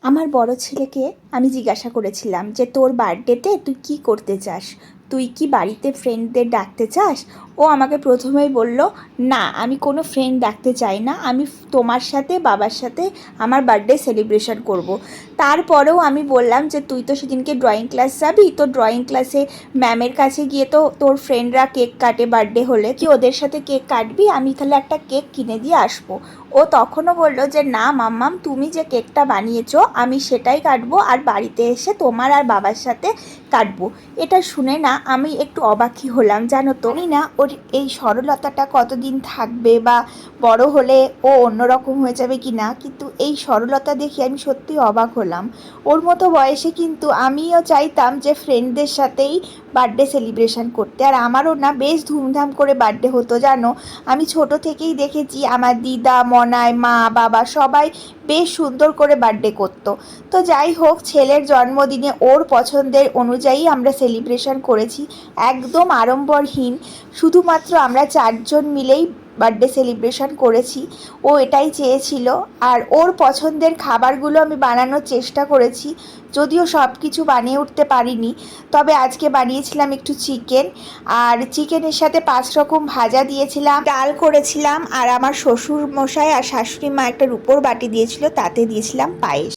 আমার বড় ছেলেকে আমি জিজ্ঞাসা করেছিলাম যে তোর বার্থডেতে তুই কি করতে চাস, তুই কি বাড়িতে ফ্রেন্ডদের ডাকতে চাস? ও আমাকে প্রথমেই বলল, না আমি কোনো ফ্রেন্ড ডাকতে চাই না, আমি তোমার সাথে বাবার সাথে আমার বার্থডে সেলিব্রেশন করব। তারপরেও আমি বললাম যে তুই তো সেদিনকে ড্রয়িং ক্লাস যাবি, তো ড্রয়িং ক্লাসে ম্যামের কাছে গিয়ে তো তোর ফ্রেন্ডরা কেক কাটে বার্থডে হলে, কি ওদের সাথে কেক কাটবি? আমি তাহলে একটা কেক কিনে দিয়ে আসবো। ও তখনও বললো যে না মাম্মাম, তুমি যে কেকটা বানিয়েছো আমি সেটাই কাটবো, আর বাড়িতে এসে তোমার আর বাবার সাথে কাটবো। এটা শুনে না আমি একটু অবাকই হলাম, জানো তো। জানি না ওর এই সরলতাটা কতদিন থাকবে, বা বড় হলে ও অন্যরকম হয়ে যাবে কি না, কিন্তু এই সরলতা দেখে আমি সত্যি অবাক হলাম। ওর মতো বয়সে কিন্তু আমিও চাইতাম যে ফ্রেন্ডদের সাথেই বার্থডে সেলিব্রেশন করতে, আর আমারও না বেশ ধুমধাম করে বার্থডে হতো জানো। আমি ছোট থেকেই দেখেছি আমার দিদা, মনায়, মা, বাবা সবাই বেশ সুন্দর করে বার্থডে করতো। তো যাই হোক, ছেলের জন্মদিনে ওর পছন্দের অনুযায়ী আমরা সেলিব্রেশন করেছি, একদম আড়ম্বরহীন। শুধুমাত্র আমরা 4 জন মিলেই বার্থডে সেলিব্রেশন করেছি। ও এটাই চেয়েছিল, আর ওর পছন্দের খাবারগুলো আমি বানানোর চেষ্টা করেছি, যদিও সব কিছু বানিয়ে উঠতে পারিনি। তবে আজকে বানিয়েছিলাম একটু চিকেন, আর চিকেনের সাথে 5 রকম ভাজা দিয়েছিলাম, ডাল করেছিলাম, আর আমার শ্বশুর মশাই আর শাশুড়ি মা একটা রূপোর বাটি দিয়েছিল, তাতে দিয়েছিলাম পায়েস।